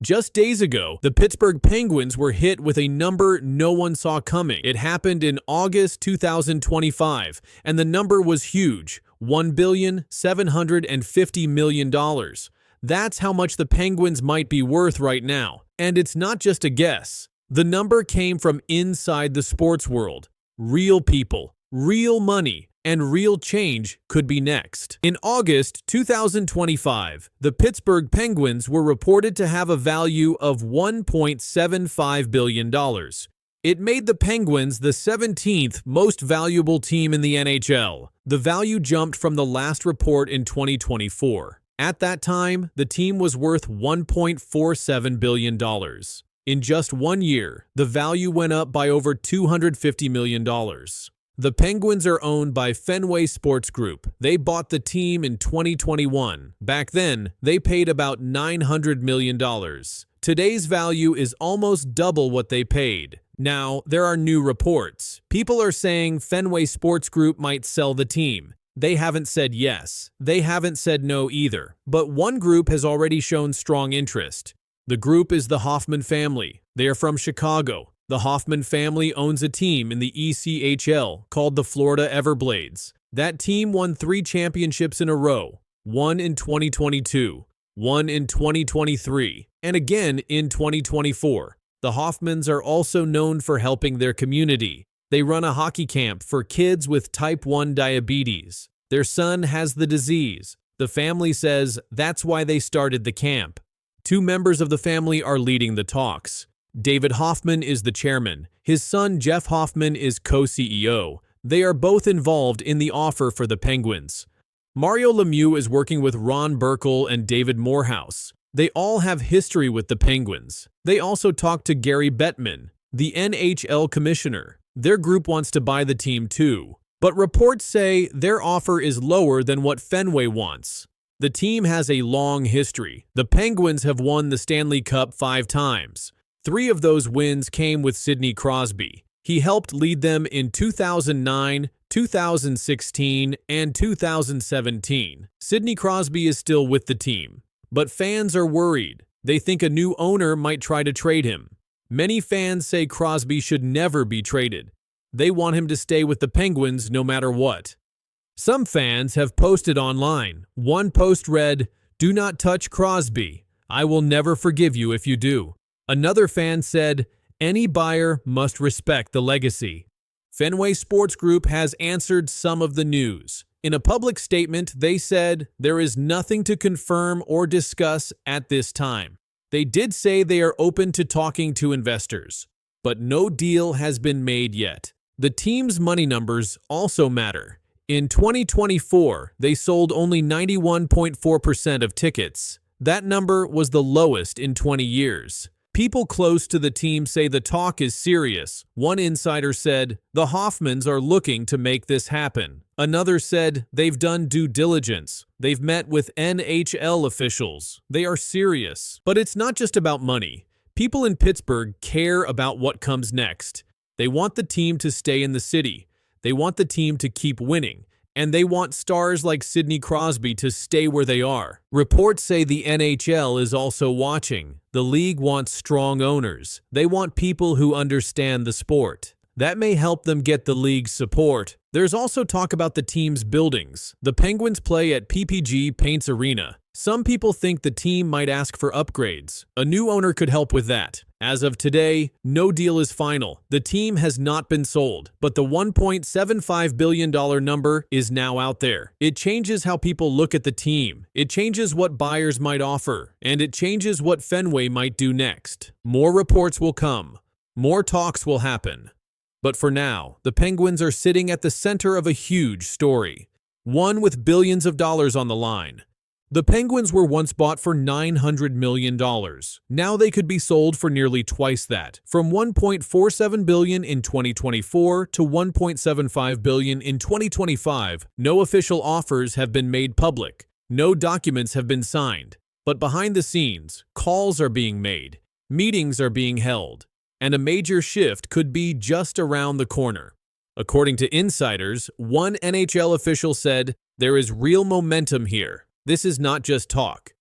Just days ago, the Pittsburgh Penguins were hit with a number no one saw coming. It happened in August 2025, and the number was huge, $1,750 million. That's how much the Penguins might be worth right now. And it's not just a guess. The number came from inside the sports world. Real people, real money, and real change could be next. In August 2025, the Pittsburgh Penguins were reported to have a value of $1.75 billion. It made the Penguins the 17th most valuable team in the NHL. The value jumped from the last report in 2024. At that time, the team was worth $1.47 billion. In just 1 year, the value went up by over $250 million. The Penguins are owned by Fenway Sports Group. They bought the team in 2021. Back then, they paid about $900 million. Today's value is almost double what they paid. Now, there are new reports. People are saying Fenway Sports Group might sell the team. They haven't said yes. They haven't said no either. But one group has already shown strong interest. The group is the Hoffmann family. They are from Chicago. The Hoffmann family owns a team in the ECHL called the Florida Everblades. That team won 3 championships in a row, one in 2022, one in 2023, and again in 2024. The Hoffmanns are also known for helping their community. They run a hockey camp for kids with type 1 diabetes. Their son has the disease. The family says that's why they started the camp. 2 members of the family are leading the talks. David Hoffmann is the chairman. His son Jeff Hoffmann is co-CEO. They are both involved in the offer for the Penguins. Mario Lemieux is working with Ron Burkle and David Morehouse. They all have history with the Penguins. They also talked to Gary Bettman, the NHL commissioner. Their group wants to buy the team too. But reports say their offer is lower than what Fenway wants. The team has a long history. The Penguins have won the Stanley Cup 5 times. 3 of those wins came with Sidney Crosby. He helped lead them in 2009, 2016, and 2017. Sidney Crosby is still with the team. But fans are worried. They think a new owner might try to trade him. Many fans say Crosby should never be traded. They want him to stay with the Penguins no matter what. Some fans have posted online. One post read, "Do not touch Crosby. I will never forgive you if you do." Another fan said, "Any buyer must respect the legacy." Fenway Sports Group has answered some of the news. In a public statement, they said there is nothing to confirm or discuss at this time. They did say they are open to talking to investors, but no deal has been made yet. The team's money numbers also matter. In 2024, they sold only 91.4% of tickets. That number was the lowest in 20 years. People close to the team say the talk is serious. One insider said, "The Hoffmanns are looking to make this happen." Another said, "They've done due diligence. They've met with NHL officials. They are serious." But it's not just about money. People in Pittsburgh care about what comes next. They want the team to stay in the city. They want the team to keep winning. And they want stars like Sidney Crosby to stay where they are. Reports say the NHL is also watching. The league wants strong owners. They want people who understand the sport. That may help them get the league's support. There's also talk about the team's buildings. The Penguins play at PPG Paints Arena. Some people think the team might ask for upgrades. A new owner could help with that. As of today, no deal is final. The team has not been sold, but the $1.75 billion number is now out there. It changes how people look at the team. It changes what buyers might offer, and it changes what Fenway might do next. More reports will come. More talks will happen. But for now, the Penguins are sitting at the center of a huge story, one with billions of dollars on the line. The Penguins were once bought for $900 million. Now they could be sold for nearly twice that, from $1.47 billion in 2024 to $1.75 billion in 2025. No official offers have been made public. No documents have been signed. But behind the scenes, calls are being made, meetings are being held, and a major shift could be just around the corner. According to insiders, one NHL official said, "There is real momentum here. This is not just talk.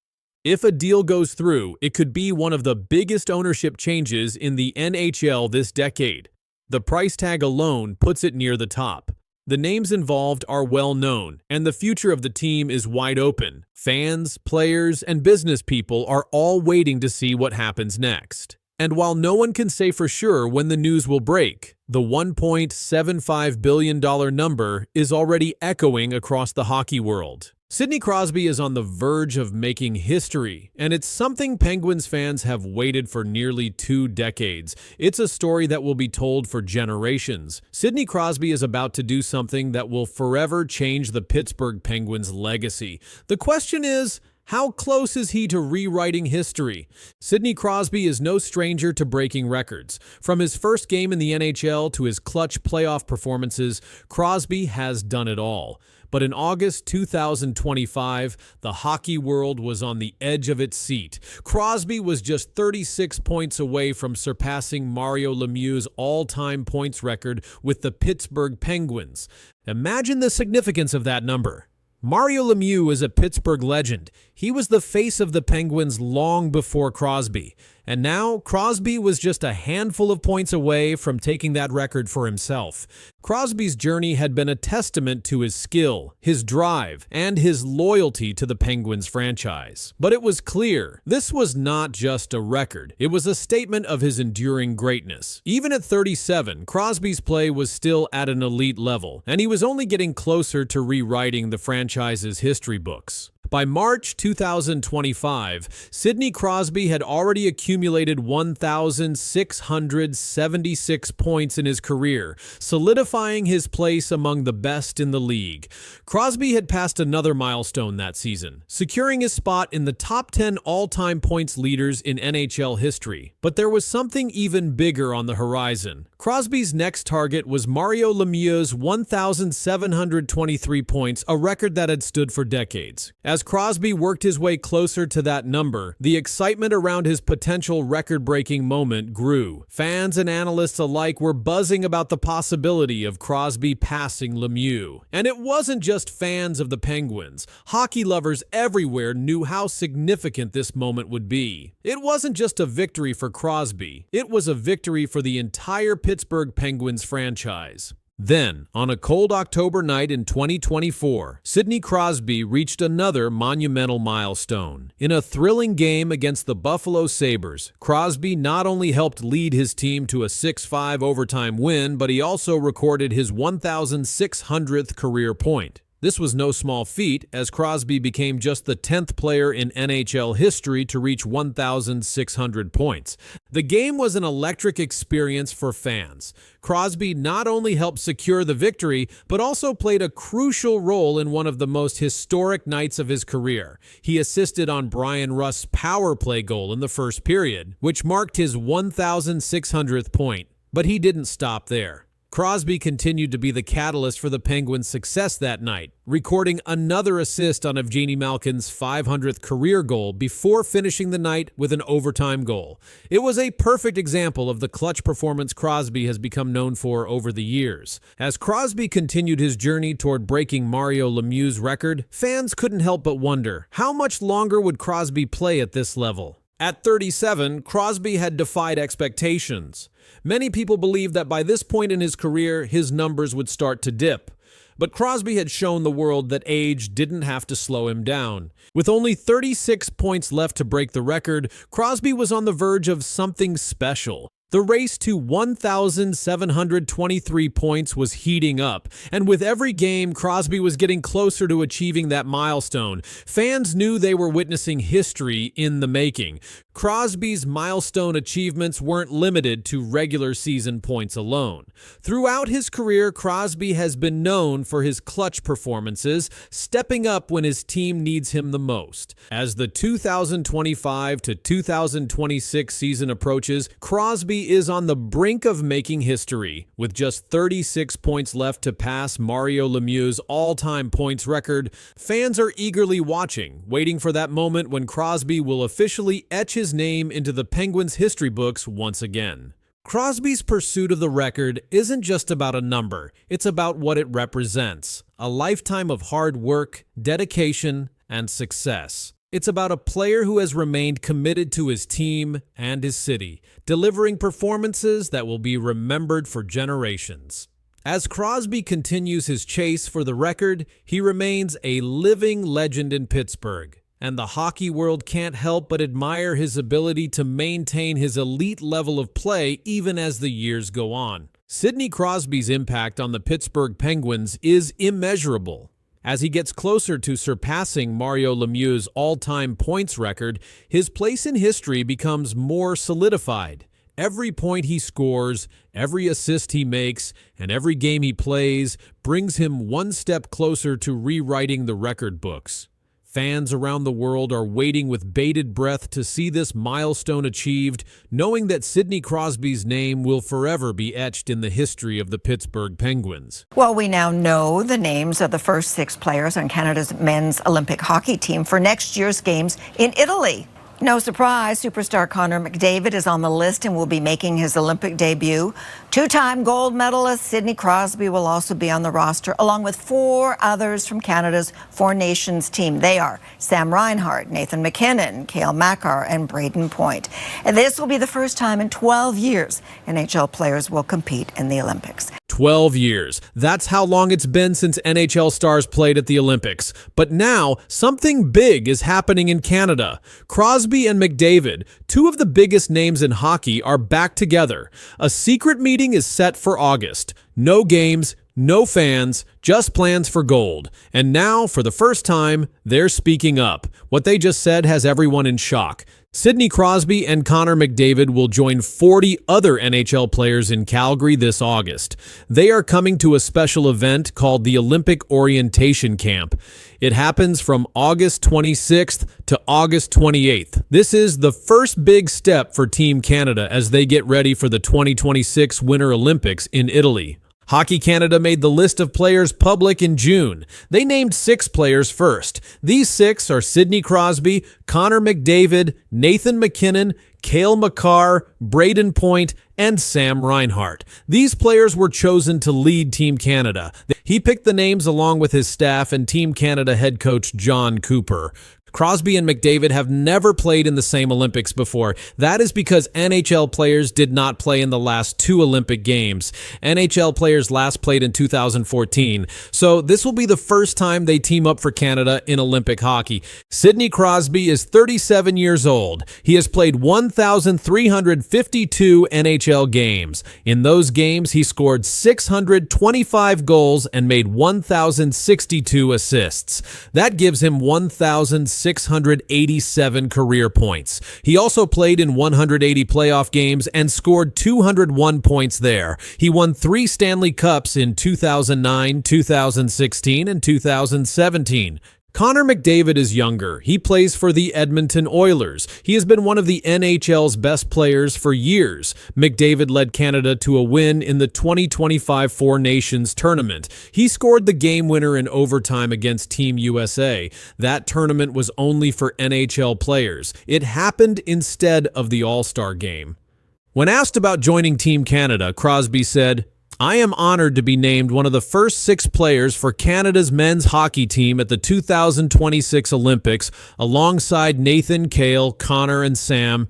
If a deal goes through, it could be one of the biggest ownership changes in the NHL this decade. The price tag alone puts it near the top. The names involved are well known, and the future of the team is wide open. Fans, players, and business people are all waiting to see what happens next. And while no one can say for sure when the news will break, the $1.75 billion number is already echoing across the hockey world. Sidney Crosby is on the verge of making history, and it's something Penguins fans have waited for nearly 2 decades. It's a story that will be told for generations. Sidney Crosby is about to do something that will forever change the Pittsburgh Penguins' legacy. The question is, how close is he to rewriting history? Sidney Crosby is no stranger to breaking records. From his first game in the NHL to his clutch playoff performances, Crosby has done it all. But in August 2025, the hockey world was on the edge of its seat. Crosby was just 36 points away from surpassing Mario Lemieux's all-time points record with the Pittsburgh Penguins. Imagine the significance of that number. Mario Lemieux is a Pittsburgh legend. He was the face of the Penguins long before Crosby. And now, Crosby was just a handful of points away from taking that record for himself. Crosby's journey had been a testament to his skill, his drive, and his loyalty to the Penguins franchise. But it was clear, this was not just a record. It was a statement of his enduring greatness. Even at 37, Crosby's play was still at an elite level, and he was only getting closer to rewriting the franchise's history books. By March 2025, Sidney Crosby had already accumulated 1,676 points in his career, solidifying his place among the best in the league. Crosby had passed another milestone that season, securing his spot in the top 10 all-time points leaders in NHL history. But there was something even bigger on the horizon. Crosby's next target was Mario Lemieux's 1,723 points, a record that had stood for decades. As Crosby worked his way closer to that number, the excitement around his potential record-breaking moment grew. Fans and analysts alike were buzzing about the possibility of Crosby passing Lemieux. And it wasn't just fans of the Penguins. Hockey lovers everywhere knew how significant this moment would be. It wasn't just a victory for Crosby. It was a victory for the entire Pittsburgh Penguins franchise. Then, on a cold October night in 2024, Sidney Crosby reached another monumental milestone. In a thrilling game against the Buffalo Sabres, Crosby not only helped lead his team to a 6-5 overtime win, but he also recorded his 1,600th career point. This was no small feat, as Crosby became just the 10th player in NHL history to reach 1,600 points. The game was an electric experience for fans. Crosby not only helped secure the victory, but also played a crucial role in one of the most historic nights of his career. He assisted on Brian Rust's power play goal in the first period, which marked his 1,600th point. But he didn't stop there. Crosby continued to be the catalyst for the Penguins' success that night, recording another assist on Evgeny Malkin's 500th career goal before finishing the night with an overtime goal. It was a perfect example of the clutch performance Crosby has become known for over the years. As Crosby continued his journey toward breaking Mario Lemieux's record, fans couldn't help but wonder, how much longer would Crosby play at this level? At 37, Crosby had defied expectations. Many people believed that by this point in his career, his numbers would start to dip. But Crosby had shown the world that age didn't have to slow him down. With only 36 points left to break the record, Crosby was on the verge of something special. The race to 1,723 points was heating up, and with every game, Crosby was getting closer to achieving that milestone. Fans knew they were witnessing history in the making. Crosby's milestone achievements weren't limited to regular season points alone. Throughout his career, Crosby has been known for his clutch performances, stepping up when his team needs him the most. As the 2025 to 2026 season approaches, Crosby is on the brink of making history. With just 36 points left to pass Mario Lemieux's all-time points record, fans are eagerly watching, waiting for that moment when Crosby will officially etch his name into the Penguins' history books once again. Crosby's pursuit of the record isn't just about a number, it's about what it represents. A lifetime of hard work, dedication, and success. It's about a player who has remained committed to his team and his city, delivering performances that will be remembered for generations. As Crosby continues his chase for the record, he remains a living legend in Pittsburgh, and the hockey world can't help but admire his ability to maintain his elite level of play even as the years go on. Sidney Crosby's impact on the Pittsburgh Penguins is immeasurable. As he gets closer to surpassing Mario Lemieux's all-time points record, his place in history becomes more solidified. Every point he scores, every assist he makes, and every game he plays brings him one step closer to rewriting the record books. Fans around the world are waiting with bated breath to see this milestone achieved, knowing that Sidney Crosby's name will forever be etched in the history of the Pittsburgh Penguins. Well, we now know the names of the first 6 players on Canada's men's Olympic hockey team for next year's games in Italy. No surprise, superstar Connor McDavid is on the list and will be making his Olympic debut. 2-time gold medalist Sidney Crosby will also be on the roster, along with 4 others from Canada's Four Nations team. They are Sam Reinhart, Nathan MacKinnon, Cale Makar, and Brayden Point. And this will be the first time in 12 years NHL players will compete in the Olympics. 12 years. That's how long it's been since NHL stars played at the Olympics. But now, something big is happening in Canada. Crosby and McDavid, 2 of the biggest names in hockey, are back together. A secret meeting is set for August. No games, no fans, just plans for gold. And now, for the first time, they're speaking up. What they just said has everyone in shock. Sidney Crosby and Connor McDavid will join 40 other NHL players in Calgary this August. They are coming to a special event called the Olympic Orientation Camp. It happens from August 26th to August 28th. This is the first big step for Team Canada as they get ready for the 2026 Winter Olympics in Italy. Hockey Canada made the list of players public in June. They named 6 players first. These 6 are Sidney Crosby, Connor McDavid, Nathan MacKinnon, Cale Makar, Brayden Point, and Sam Reinhart. These players were chosen to lead Team Canada. He picked the names along with his staff and Team Canada head coach John Cooper. Crosby and McDavid have never played in the same Olympics before. That is because NHL players did not play in the last 2 Olympic Games. NHL players last played in 2014. So this will be the first time they team up for Canada in Olympic hockey. Sidney Crosby is 37 years old. He has played 1,352 NHL games. In those games, he scored 625 goals and made 1,062 assists. That gives him 1,687 career points. He also played in 180 playoff games and scored 201 points there. He won 3 Stanley Cups in 2009, 2016, and 2017. Connor McDavid is younger. He plays for the Edmonton Oilers. He has been one of the NHL's best players for years. McDavid led Canada to a win in the 2025 Four Nations tournament. He scored the game winner in overtime against Team USA. That tournament was only for NHL players. It happened instead of the All-Star game. When asked about joining Team Canada, Crosby said, "I am honored to be named one of the first 6 players for Canada's men's hockey team at the 2026 Olympics, alongside Nathan, Cale, Connor, and Sam.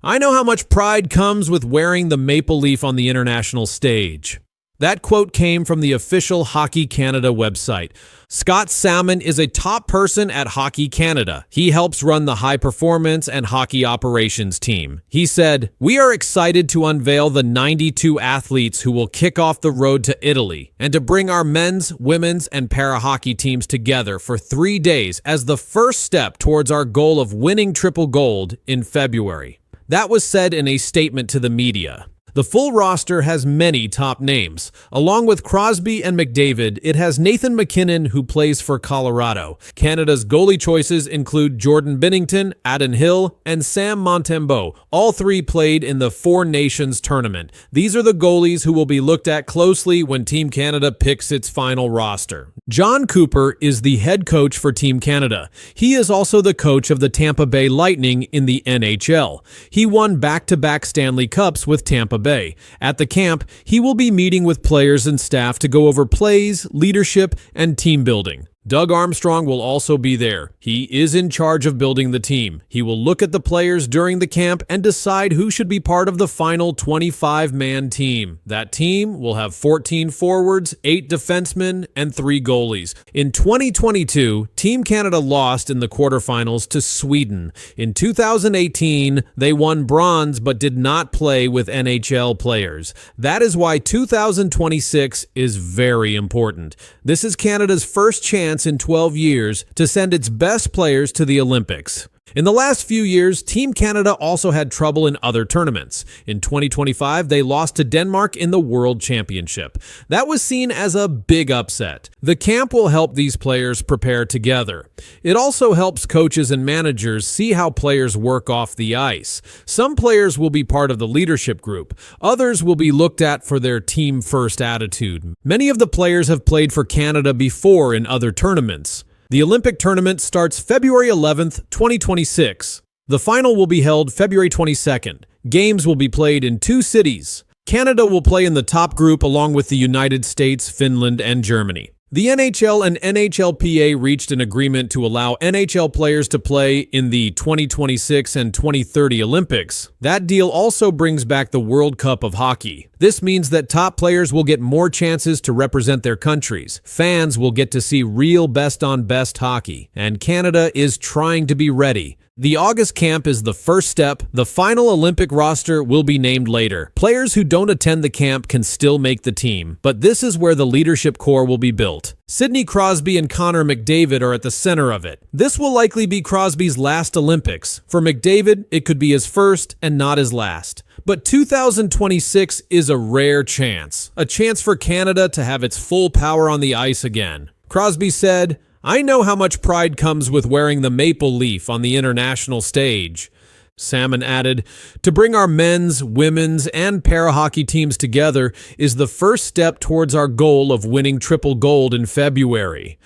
I know how much pride comes with wearing the maple leaf on the international stage." That quote came from the official Hockey Canada website. Scott Salmon is a top person at Hockey Canada. He helps run the high performance and hockey operations team. He said, "We are excited to unveil the 92 athletes who will kick off the road to Italy and to bring our men's, women's, and para-hockey teams together for 3 days as the first step towards our goal of winning triple gold in February." That was said in a statement to the media. The full roster has many top names. Along with Crosby and McDavid, it has Nathan MacKinnon, who plays for Colorado. Canada's goalie choices include Jordan Binnington, Adin Hill, and Sam Montembeault. All 3 played in the Four Nations tournament. These are the goalies who will be looked at closely when Team Canada picks its final roster. John Cooper is the head coach for Team Canada. He is also the coach of the Tampa Bay Lightning in the NHL. He won back-to-back Stanley Cups with Tampa Bay. At the camp, he will be meeting with players and staff to go over plays, leadership, and team building. Doug Armstrong will also be there. He is in charge of building the team. He will look at the players during the camp and decide who should be part of the final 25-man team. That team will have 14 forwards, 8 defensemen, and 3 goalies. In 2022, Team Canada lost in the quarterfinals to Sweden. In 2018, they won bronze but did not play with NHL players. That is why 2026 is very important. This is Canada's first chance in 12 years to send its best players to the Olympics. In the last few years, Team Canada also had trouble in other tournaments. In 2025, they lost to Denmark in the World Championship. That was seen as a big upset. The camp will help these players prepare together. It also helps coaches and managers see how players work off the ice. Some players will be part of the leadership group. Others will be looked at for their team-first attitude. Many of the players have played for Canada before in other tournaments. The Olympic tournament starts February 11th, 2026. The final will be held February 22nd. Games will be played in 2 cities. Canada will play in the top group along with the United States, Finland, and Germany. The NHL and NHLPA reached an agreement to allow NHL players to play in the 2026 and 2030 Olympics. That deal also brings back the World Cup of Hockey. This means that top players will get more chances to represent their countries. Fans will get to see real best-on-best hockey, and Canada is trying to be ready. The August camp is the first step. The final Olympic roster will be named later. Players who don't attend the camp can still make the team, but this is where the leadership core will be built. Sidney Crosby and Connor McDavid are at the center of it. This will likely be Crosby's last Olympics. For McDavid, it could be his first and not his last. But 2026 is a rare chance. A chance for Canada to have its full power on the ice again. Crosby said, "I know how much pride comes with wearing the maple leaf on the international stage." Salmon added, "To bring our men's, women's, and para-hockey teams together is the first step towards our goal of winning triple gold in February."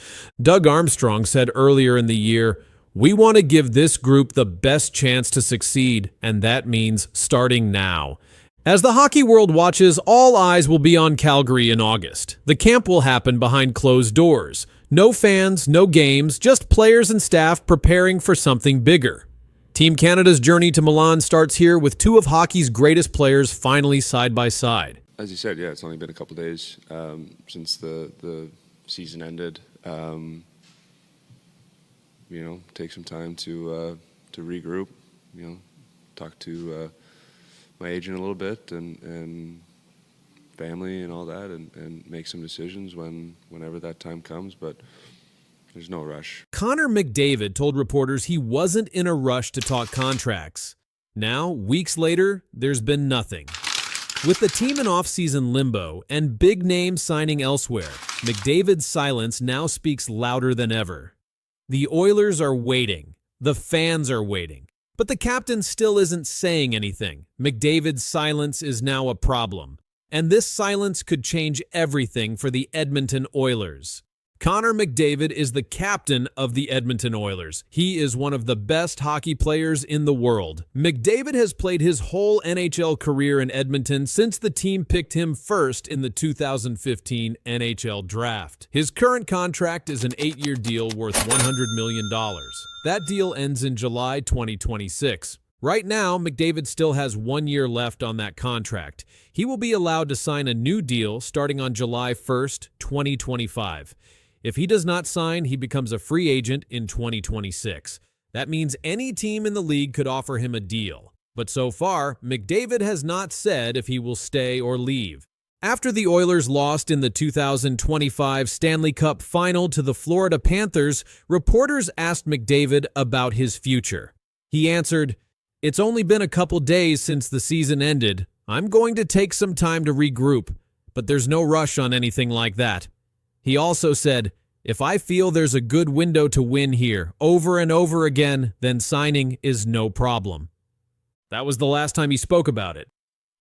Doug Armstrong said earlier in the year, "We want to give this group the best chance to succeed, and that means starting now." As the hockey world watches, all eyes will be on Calgary in August. The camp will happen behind closed doors. No fans, no games, just players and staff preparing for something bigger. Team Canada's journey to Milan starts here with 2 of hockey's greatest players finally side by side. As you said, yeah, it's only been a couple days since the season ended. Take some time to regroup. Talk to my agent a little bit and family and all that, and make some decisions whenever that time comes. But there's no rush. Connor McDavid told reporters he wasn't in a rush to talk contracts. Now, weeks later, there's been nothing. With the team in off-season limbo and big names signing elsewhere, McDavid's silence now speaks louder than ever. The Oilers are waiting. The fans are waiting. But the captain still isn't saying anything. McDavid's silence is now a problem. And this silence could change everything for the Edmonton Oilers. Connor McDavid is the captain of the Edmonton Oilers. He is one of the best hockey players in the world. McDavid has played his whole NHL career in Edmonton since the team picked him first in the 2015 NHL draft. His current contract is an 8-year deal worth $100 million. That deal ends in July 2026. Right now, McDavid still has 1 year left on that contract. He will be allowed to sign a new deal starting on July 1st, 2025. If he does not sign, he becomes a free agent in 2026. That means any team in the league could offer him a deal. But so far, McDavid has not said if he will stay or leave. After the Oilers lost in the 2025 Stanley Cup Final to the Florida Panthers, reporters asked McDavid about his future. He answered, "It's only been a couple days since the season ended. I'm going to take some time to regroup, but there's no rush on anything like that." He also said, "If I feel there's a good window to win here over and over again, then signing is no problem." That was the last time he spoke about it.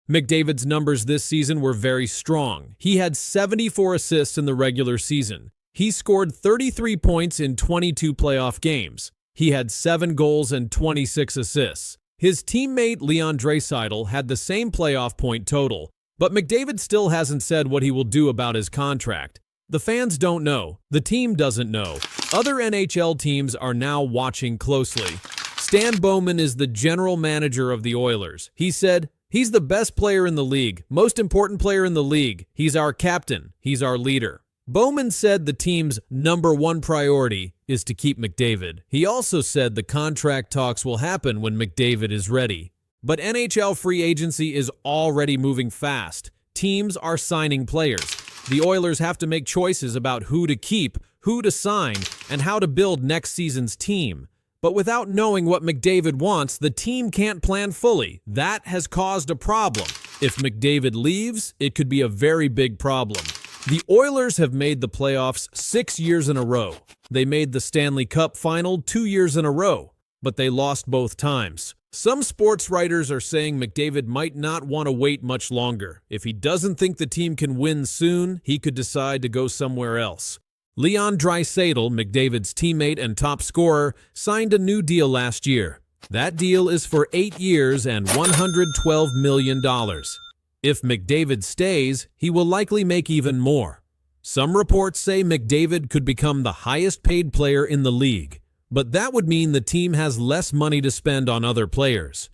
McDavid's numbers this season were very strong. He had 74 assists in the regular season. He scored 33 points in 22 playoff games. He had 7 goals and 26 assists. His teammate Leon Draisaitl had the same playoff point total, but McDavid still hasn't said what he will do about his contract. The fans don't know. The team doesn't know. Other NHL teams are now watching closely. Stan Bowman is the general manager of the Oilers. He said, "He's the best player in the league, most important player in the league. He's our captain. He's our leader." Bowman said the team's #1 priority is to keep McDavid. He also said the contract talks will happen when McDavid is ready. But NHL free agency is already moving fast. Teams are signing players. The Oilers have to make choices about who to keep, who to sign, and how to build next season's team. But without knowing what McDavid wants, the team can't plan fully. That has caused a problem. If McDavid leaves, it could be a very big problem. The Oilers have made the playoffs 6 years in a row. They made the Stanley Cup final 2 years in a row, but they lost both times. Some sports writers are saying McDavid might not want to wait much longer. If he doesn't think the team can win soon, he could decide to go somewhere else. Leon Draisaitl, McDavid's teammate and top scorer, signed a new deal last year. That deal is for 8 years and $112 million. If McDavid stays, he will likely make even more. Some reports say McDavid could become the highest paid player in the league, but that would mean the team has less money to spend on other players.